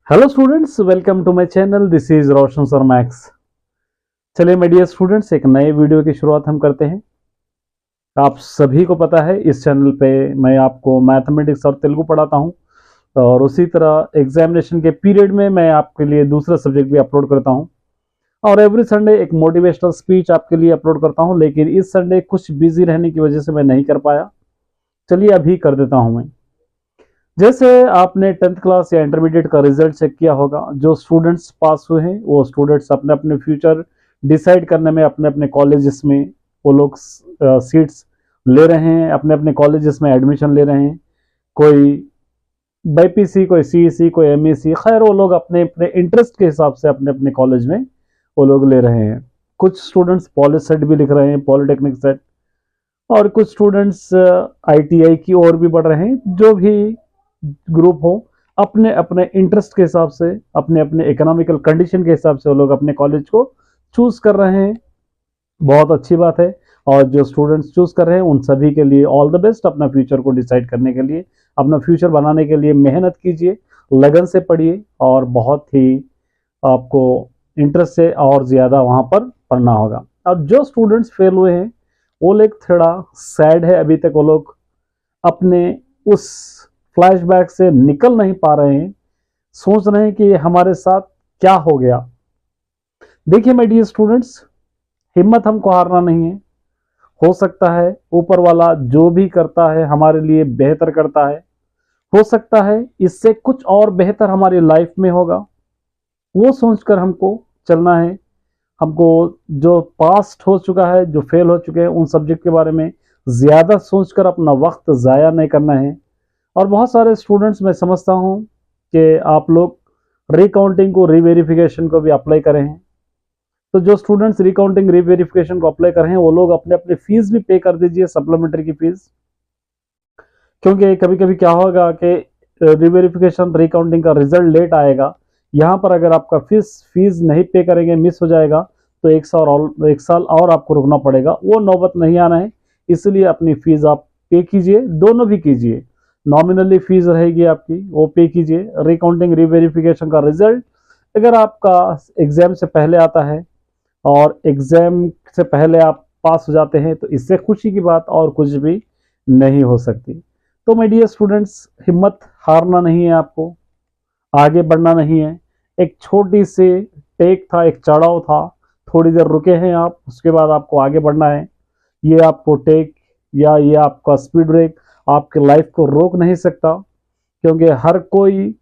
Hello students, welcome to my channel. This is Roshan sir max. चलिए मेरे dear students, एक नए वीडियो की शुरुआत हम करते हैं। आप सभी को पता है इस चैनल पे मैं आपको मैथमेटिक्स और तेलुगु पढ़ाता हूं, और उसी तरह एग्जामिनेशन के पीरियड में मैं आपके लिए दूसरा सब्जेक्ट भी अपलोड करता हूं, और एवरी संडे एक मोटिवेशनल स्पीच आपके लिए अपलोड करता हूं। लेकिन इस संडे कुछ बिजी रहने की वजह से मैं नहीं कर पाया। चलिए अभी कर देता हूं मैं। जैसे आपने 10th क्लास या इंटरमीडिएट का रिजल्ट चेक किया होगा, जो स्टूडेंट्स पास हुए हैं वो स्टूडेंट्स अपने अपने फ्यूचर डिसाइड करने में अपने अपने कॉलेजेस में वो लोग सीट्स ले रहे हैं, अपने अपने कॉलेजेस में एडमिशन ले रहे हैं। कोई बाईपीसी, कोई सीईसी, कोई एमईसी, खैर वो लोग अपने अपने इंटरेस्ट के हिसाब से अपने अपने कॉलेज में वो लोग ले रहे हैं। कुछ स्टूडेंट्स पॉली सेट भी लिख रहे हैं, पॉलिटेक्निक सेट, और कुछ स्टूडेंट्स आईटीआई की ओर भी बढ़ रहे हैं। जो भी ग्रुप हो, अपने अपने इंटरेस्ट के हिसाब से, अपने अपने इकोनॉमिकल कंडीशन के हिसाब से वो लोग अपने कॉलेज को चूज कर रहे हैं। बहुत अच्छी बात है। और जो स्टूडेंट्स चूज कर रहे हैं उन सभी के लिए ऑल द बेस्ट। अपना फ्यूचर को डिसाइड करने के लिए, अपना फ्यूचर बनाने के लिए मेहनत कीजिए, लगन से पढ़िए, और बहुत ही आपको इंटरेस्ट से और ज़्यादा वहाँ पर पढ़ना होगा। अब जो स्टूडेंट्स फेल हुए हैं वो लोग थोड़ा सैड है। अभी तक वो लोग अपने उस फ्लैशबैक से निकल नहीं पा रहे हैं, सोच रहे हैं कि हमारे साथ क्या हो गया। देखिए मेरे डियर स्टूडेंट्स, हिम्मत हमको हारना नहीं है। हो सकता है ऊपर वाला जो भी करता है हमारे लिए बेहतर करता है। हो सकता है इससे कुछ और बेहतर हमारी लाइफ में होगा, वो सोचकर हमको चलना है। हमको जो पास्ट हो चुका है, जो फेल हो चुके हैं, उन सब्जेक्ट के बारे में ज़्यादा सोचकर अपना वक्त ज़ाया नहीं करना है। और बहुत सारे स्टूडेंट्स मैं समझता हूँ कि आप लोग रिकाउंटिंग को, रीवेरिफिकेशन को भी अप्लाई करें हैं। तो जो स्टूडेंट्स रिकाउंटिंग रीवेरिफिकेशन को अप्लाई कर रहे हैं वो लोग अपने अपने फीस भी पे कर दीजिए, सप्लीमेंट्री की फीस। क्योंकि कभी कभी क्या होगा कि रीवेरिफिकेशन रिकाउंटिंग का रिजल्ट लेट आएगा। यहाँ पर अगर आपका फीस नहीं पे करेंगे, मिस हो जाएगा, तो एक साल और आपको रुकना पड़ेगा। वो नौबत नहीं आना है, इसलिए अपनी फीस आप पे कीजिए, दोनों भी कीजिए। नॉमिनली फीस रहेगी आपकी, वो पे कीजिए। रिकाउंटिंग रीवेरिफिकेशन का रिजल्ट अगर आपका एग्जाम से पहले आता है और एग्जाम से पहले आप पास हो जाते हैं, तो इससे खुशी की बात और कुछ भी नहीं हो सकती। तो माय डियर स्टूडेंट्स, हिम्मत हारना नहीं है, आपको आगे बढ़ना नहीं है। एक छोटी सी टेक था, एक चढ़ाव था, थोड़ी देर रुके हैं आप, उसके बाद आपको आगे बढ़ना है। ये आपको टेक या ये आपका स्पीड ब्रेक आपके लाइफ को रोक नहीं सकता, क्योंकि हर कोई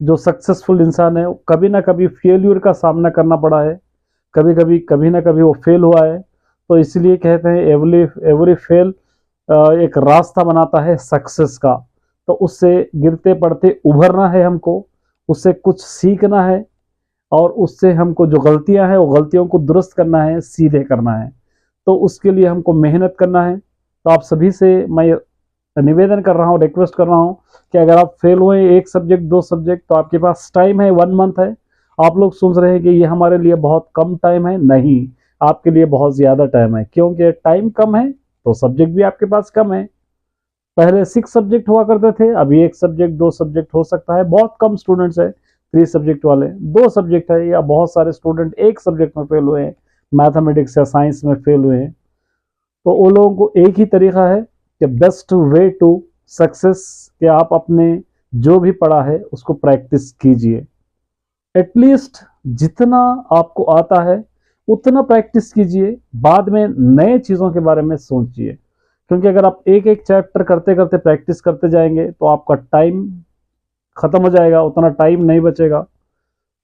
जो सक्सेसफुल इंसान है कभी ना कभी फेल्यूर का सामना करना पड़ा है, कभी ना कभी वो फेल हुआ है। तो इसलिए कहते हैं एवरी एवरी फेल एक रास्ता बनाता है सक्सेस का। तो उससे गिरते पड़ते उभरना है हमको, उससे कुछ सीखना है, और उससे हमको जो गलतियां हैं वो गलतियों को दुरुस्त करना है, सीधे करना है। तो उसके लिए हमको मेहनत करना है। तो आप सभी से मैं निवेदन कर रहा हूँ, रिक्वेस्ट कर रहा हूँ कि अगर आप फेल हुए एक सब्जेक्ट, दो सब्जेक्ट, तो आपके पास टाइम है, 1 मंथ है। आप लोग सोच रहे हैं कि ये हमारे लिए बहुत कम टाइम है, नहीं, आपके लिए बहुत ज़्यादा टाइम है। क्योंकि टाइम कम है तो सब्जेक्ट भी आपके पास कम है। पहले 6 सब्जेक्ट हुआ करते थे, अभी 1 सब्जेक्ट, 2 सब्जेक्ट हो सकता है। बहुत कम स्टूडेंट्स है 3 सब्जेक्ट वाले, 2 सब्जेक्ट है, या बहुत सारे स्टूडेंट एक सब्जेक्ट में फेल हुए हैं, मैथमेटिक्स या साइंस में फेल हुए हैं। तो वो लोगों को एक ही तरीका है कि बेस्ट वे टू सक्सेस, कि आप अपने जो भी पढ़ा है उसको प्रैक्टिस कीजिए। एटलीस्ट जितना आपको आता है उतना प्रैक्टिस कीजिए, बाद में नए चीज़ों के बारे में सोचिए। क्योंकि अगर आप एक एक चैप्टर करते करते प्रैक्टिस करते जाएंगे तो आपका टाइम खत्म हो जाएगा, उतना टाइम नहीं बचेगा।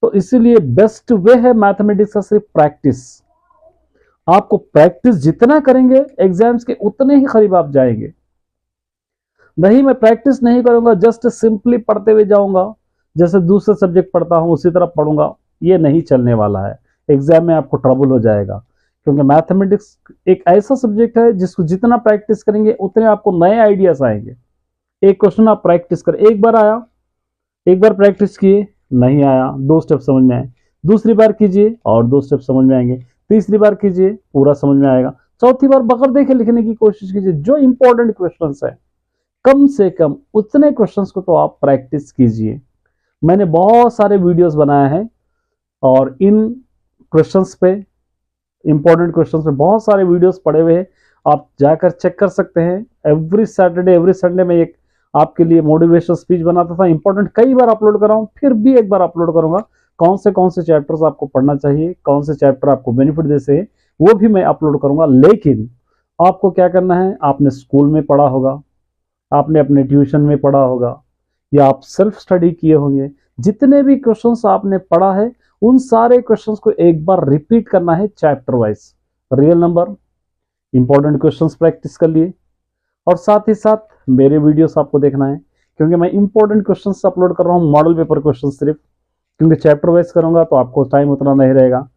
तो इसीलिए बेस्ट वे है मैथमेटिक्स का सिर्फ प्रैक्टिस। आपको प्रैक्टिस जितना करेंगे एग्जाम्स के उतने ही करीब आप जाएंगे। नहीं, मैं प्रैक्टिस नहीं करूंगा, जस्ट सिंपली पढ़ते हुए जाऊंगा, जैसे दूसरे सब्जेक्ट पढ़ता हूं उसी तरह पढ़ूंगा, ये नहीं चलने वाला है। एग्जाम में आपको ट्रबल हो जाएगा। क्योंकि मैथमेटिक्स एक ऐसा सब्जेक्ट है जिसको जितना प्रैक्टिस करेंगे उतने आपको नए आइडियाज आएंगे। एक क्वेश्चन आप प्रैक्टिस करें, एक बार आया, एक बार प्रैक्टिस किए, नहीं आया, 2 स्टेप समझ में आए, दूसरी बार कीजिए और 2 स्टेप समझ में आएंगे, तीसरी बार कीजिए, पूरा समझ में आएगा, चौथी बार बगैर देखे लिखने की कोशिश कीजिए। जो इंपॉर्टेंट क्वेश्चंस है, कम से कम उतने क्वेश्चंस को तो आप प्रैक्टिस कीजिए। मैंने बहुत सारे वीडियोस बनाए हैं और इन क्वेश्चंस पे, इंपॉर्टेंट क्वेश्चंस पे बहुत सारे वीडियोस पड़े हुए हैं, आप जाकर चेक कर सकते हैं। एवरी सैटरडे एवरी संडे में एक आपके लिए मोटिवेशनल स्पीच बनाता था, इंपॉर्टेंट कई बार अपलोड कर रहा हूँ, फिर भी एक बार अपलोड करूंगा। कौन से चैप्टर्स आपको पढ़ना चाहिए, कौन से चैप्टर आपको बेनिफिट देते हैं, वो भी मैं अपलोड करूंगा। लेकिन आपको क्या करना है, आपने स्कूल में पढ़ा होगा, आपने अपने ट्यूशन में पढ़ा होगा, या आप सेल्फ स्टडी किए होंगे, जितने भी क्वेश्चंस आपने पढ़ा है उन सारे क्वेश्चंस को एक बार रिपीट करना है chapter wise. Real number, important questions practice कर लिए, और साथ ही साथ मेरे वीडियोस आपको देखना है, क्योंकि मैं इंपॉर्टेंट क्वेश्चंस अपलोड कर रहा हूँ, मॉडल पेपर क्वेश्चन सिर्फ, क्योंकि चैप्टर वाइज करूंगा तो आपको टाइम उतना नहीं रहेगा।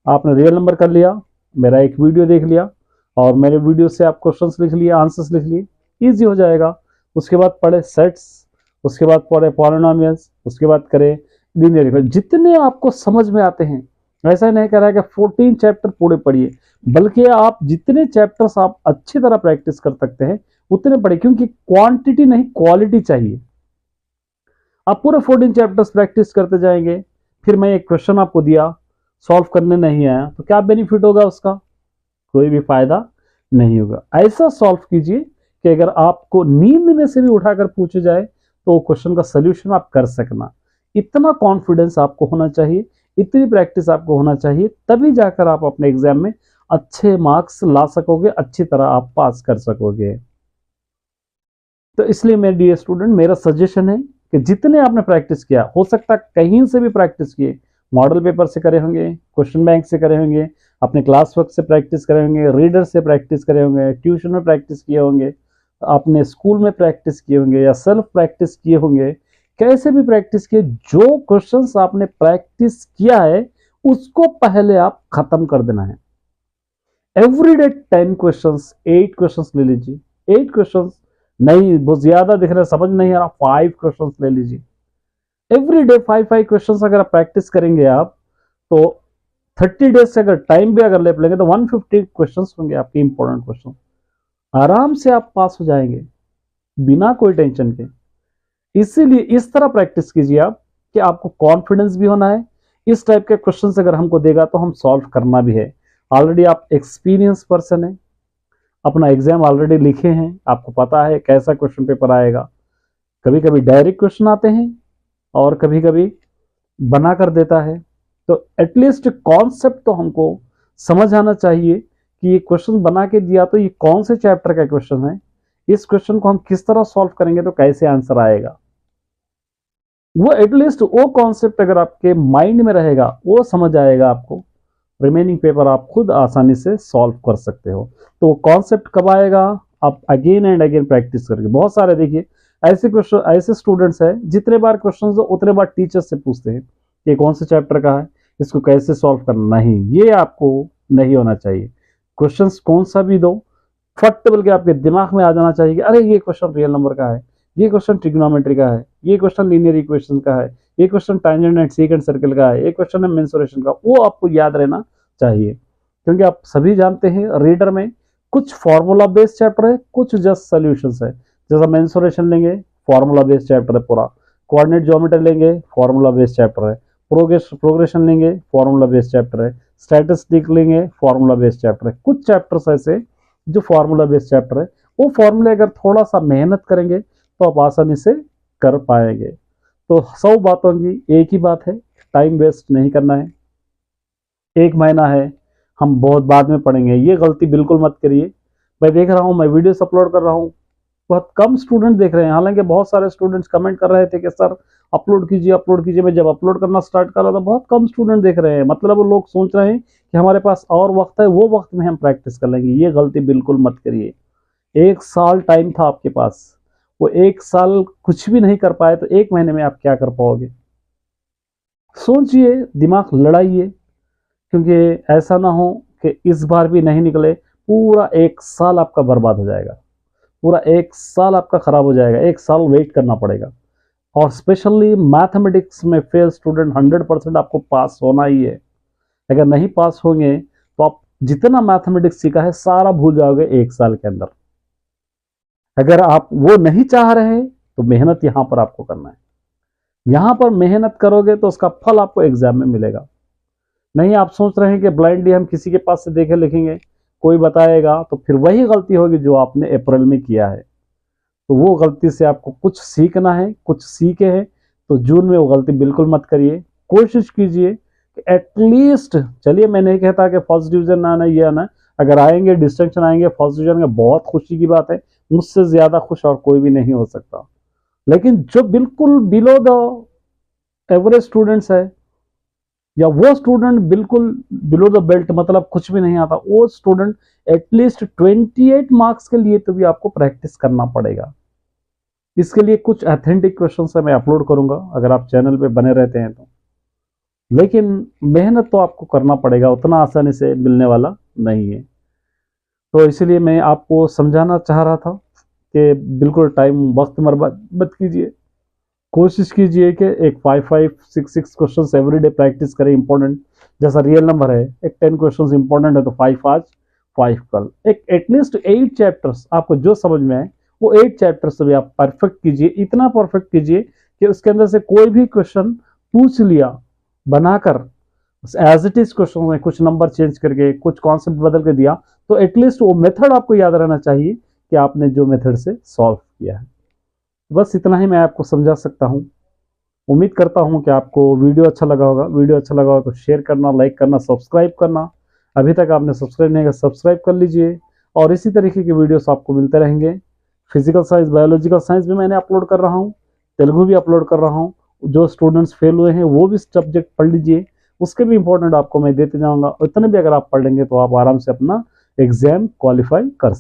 आपने रियल नंबर कर लिया, मेरा एक वीडियो देख लिया, और मेरे वीडियो से आप क्वेश्चंस लिख लिए, आंसर्स लिख लिए, ईजी हो जाएगा। उसके बाद पढ़े सेट्स, उसके बाद पढ़े पॉलिनोमियल्स, उसके बाद करें लीनियर इक्वेशन, जितने आपको समझ में आते हैं। ऐसा नहीं कह रहा है कि 14 चैप्टर पूरे पढ़िए, बल्कि आप जितने चैप्टर्स आप अच्छी तरह प्रैक्टिस कर सकते हैं उतने पढ़े, क्योंकि क्वांटिटी नहीं क्वालिटी चाहिए। आप पूरे 14 चैप्टर्स प्रैक्टिस करते जाएंगे, फिर मैं एक क्वेश्चन आपको दिया, सॉल्व करने नहीं आया, तो क्या बेनिफिट होगा उसका? कोई भी फायदा नहीं होगा। ऐसा सॉल्व कीजिए कि अगर आपको नींद में से भी उठाकर पूछे जाए तो क्वेश्चन का सलूशन आप कर सकना। इतना कॉन्फिडेंस आपको होना चाहिए, इतनी प्रैक्टिस आपको होना चाहिए, तभी जाकर आप अपने एग्जाम में अच्छे मार्क्स ला सकोगे, अच्छी तरह आप पास कर सकोगे। तो इसलिए मेरे डियर स्टूडेंट, मेरा सजेशन है कि जितने आपने प्रैक्टिस किया, हो सकता है कहीं से भी प्रैक्टिस किए, मॉडल पेपर से करे होंगे, क्वेश्चन बैंक से करे होंगे, अपने क्लास वर्क से प्रैक्टिस करे होंगे, रीडर से प्रैक्टिस करे होंगे, ट्यूशन में प्रैक्टिस किए होंगे, आपने स्कूल में प्रैक्टिस किए होंगे, या सेल्फ प्रैक्टिस किए होंगे, कैसे भी प्रैक्टिस किए, जो क्वेश्चंस आपने प्रैक्टिस किया है उसको पहले आप खत्म कर देना है। एवरीडे 10 क्वेश्चंस, 8 क्वेश्चंस ले लीजिए, 8 क्वेश्चंस नहीं, बहुत ज्यादा दिख रहा है, समझ नहीं आ रहा, 5 क्वेश्चंस ले लीजिए। एवरीडे 5 क्वेश्चंस अगर आप प्रैक्टिस करेंगे आप, तो 30 डेज से अगर टाइम भी अगर ले लेंगे तो 150 क्वेश्चंस होंगे आपके इंपॉर्टेंट क्वेश्चन। आराम से आप पास हो जाएंगे बिना कोई टेंशन के। इसीलिए इस तरह प्रैक्टिस कीजिए आप कि आपको कॉन्फिडेंस भी होना है। इस टाइप के क्वेश्चंस अगर हमको देगा तो हम सॉल्व करना भी है। ऑलरेडी आप एक्सपीरियंस पर्सन है, अपना एग्जाम ऑलरेडी लिखे हैं, आपको पता है कैसा क्वेश्चन पेपर आएगा। कभी कभी डायरेक्ट क्वेश्चन आते हैं और कभी कभी बना कर देता है, तो एटलीस्ट कॉन्सेप्ट तो हमको समझ आना चाहिए कि ये क्वेश्चन बना के दिया तो ये कौन से चैप्टर का क्वेश्चन है, इस क्वेश्चन को हम किस तरह सॉल्व करेंगे तो कैसे आंसर आएगा। वो एटलीस्ट वो कॉन्सेप्ट अगर आपके माइंड में रहेगा, वो समझ आएगा आपको, रिमेनिंग पेपर आप खुद आसानी से सॉल्व कर सकते हो। तो वो कॉन्सेप्ट कब आएगा? आप अगेन एंड अगेन प्रैक्टिस करके। बहुत सारे देखिए ऐसे क्वेश्चन, ऐसे स्टूडेंट्स हैं जितने बार क्वेश्चन दो उतने बार टीचर से पूछते हैं ये कौन से चैप्टर का है, इसको कैसे सॉल्व करना। नहीं, ये आपको नहीं होना चाहिए। क्वेश्चन कौन सा भी दो, फट बोल के आपके दिमाग में आ जाना चाहिए कि अरे ये क्वेश्चन रियल नंबर का है, ये क्वेश्चन ट्रिग्नोमेट्री का है, ये क्वेश्चन लीनियर इक्वेशन का है, ये question tangent and second circle का है, ये क्वेश्चन है मेंसुरेशन का। वो आपको याद रहना चाहिए, क्योंकि आप सभी जानते हैं रीडर में कुछ फॉर्मूला बेस्ड चैप्टर है, कुछ जस्ट सॉल्यूशंस है। जैसा मेंसुरेशन लेंगे, फॉर्मूला बेस्ड चैप्टर है पूरा। कोऑर्डिनेट ज्योमेट्री लेंगे, फॉर्मूला बेस्ड चैप्टर है। प्रोग्रेशन लेंगे, फॉर्मूला बेस्ड चैप्टर है। स्टैटिस्टिक लेंगे, फॉर्मूला बेस्ड चैप्टर है। कुछ चैप्टर्स ऐसे जो फॉर्मूला बेस्ड चैप्टर है, वो फॉर्मूले अगर थोड़ा सा मेहनत करेंगे तो आप आसानी से कर पाएंगे। तो 100 बातों की एक ही बात है, टाइम वेस्ट नहीं करना है। 1 महीना है, हम बहुत बाद में पढ़ेंगे, ये गलती बिल्कुल मत करिए। मैं देख रहा हूँ, मैं वीडियोस अपलोड कर रहा हूँ, बहुत कम स्टूडेंट देख रहे हैं। हालांकि बहुत सारे स्टूडेंट्स कमेंट कर रहे थे कि सर अपलोड कीजिए अपलोड कीजिए। मैं जब अपलोड करना स्टार्ट कर रहा था बहुत कम स्टूडेंट देख रहे हैं। मतलब वो लोग सोच रहे हैं कि हमारे पास और वक्त है, वो वक्त में हम प्रैक्टिस कर लेंगे। ये गलती बिल्कुल मत करिए। 1 साल टाइम था आपके पास, वो 1 साल कुछ भी नहीं कर पाए तो 1 महीने में आप क्या कर पाओगे? सोचिए, दिमाग लड़ाइए, क्योंकि ऐसा ना हो कि इस बार भी नहीं निकले, पूरा 1 साल आपका बर्बाद हो जाएगा, पूरा 1 साल आपका खराब हो जाएगा, 1 साल वेट करना पड़ेगा। और स्पेशली मैथमेटिक्स में फेल स्टूडेंट 100% आपको पास होना ही है। अगर नहीं पास होंगे तो आप जितना मैथमेटिक्स सीखा है सारा भूल जाओगे 1 साल के अंदर। अगर आप वो नहीं चाह रहे हैं तो मेहनत यहां पर आपको करना है। यहाँ पर मेहनत करोगे तो उसका फल आपको एग्जाम में मिलेगा। नहीं आप सोच रहे हैं कि ब्लाइंडली हम किसी के पास से देखे लिखेंगे, कोई बताएगा, तो फिर वही गलती होगी जो आपने अप्रैल में किया है। तो वो गलती से आपको कुछ सीखना है, कुछ सीखे हैं तो जून में वो गलती बिल्कुल मत करिए। कोशिश कीजिए कि एटलीस्ट, चलिए मैं नहीं कहता कि फर्स्ट डिवीजन आना ये आना, अगर आएंगे डिस्टिंक्शन आएंगे फर्स्ट डिवीजन में बहुत खुशी की बात है, मुझसे ज्यादा खुश और कोई भी नहीं हो सकता। लेकिन जो बिल्कुल बिलो द एवरेज स्टूडेंट्स है, या वो स्टूडेंट बिल्कुल बिलो द बेल्ट मतलब कुछ भी नहीं आता, वो स्टूडेंट एटलीस्ट 28 मार्क्स के लिए तो भी आपको प्रैक्टिस करना पड़ेगा। इसके लिए कुछ ऑथेंटिक क्वेश्चंस मैं अपलोड करूंगा अगर आप चैनल पे बने रहते हैं तो, लेकिन मेहनत तो आपको करना पड़ेगा, उतना आसानी से मिलने वाला नहीं है। तो इसलिए मैं आपको समझाना चाह रहा था कि बिल्कुल टाइम वक्त बर्बाद मत कीजिए। कोशिश कीजिए कि एक 5-5-6-6 क्वेश्चन एवरीडे प्रैक्टिस करें। इंपॉर्टेंट जैसा रियल नंबर है, एक 10 क्वेश्चन इंपॉर्टेंट है तो 5 आज 5 कल, एक एटलीस्ट 8 चैप्टर्स आपको जो समझ में आए वो 8 चैप्टर्स भी आप परफेक्ट कीजिए। इतना परफेक्ट कीजिए कि उसके अंदर से कोई भी क्वेश्चन पूछ लिया बनाकर एज इट इज क्वेश्चन में कुछ नंबर चेंज करके कुछ कॉन्सेप्ट बदल के दिया, तो एटलीस्ट वो मेथड आपको याद रहना चाहिए कि आपने जो मेथड से सॉल्व किया है। बस इतना ही मैं आपको समझा सकता हूँ। उम्मीद करता हूँ कि आपको वीडियो अच्छा लगा होगा। वीडियो अच्छा लगा होगा तो शेयर करना, लाइक करना, सब्सक्राइब करना। अभी तक आपने सब्सक्राइब नहीं किया सब्सक्राइब कर लीजिए, और इसी तरीके के वीडियोस आपको मिलते रहेंगे। फिजिकल साइंस, बायोलॉजिकल साइंस भी मैंने अपलोड कर रहा हूँ, तेलुगु भी अपलोड कर रहा हूँ। जो स्टूडेंट्स फेल हुए हैं वो भी सब्जेक्ट पढ़ लीजिए, उसके भी इंपॉर्टेंट आपको मैं देते जाऊँगा। इतने भी अगर आप पढ़ लेंगे तो आप आराम से अपना एग्जाम क्वालिफाई कर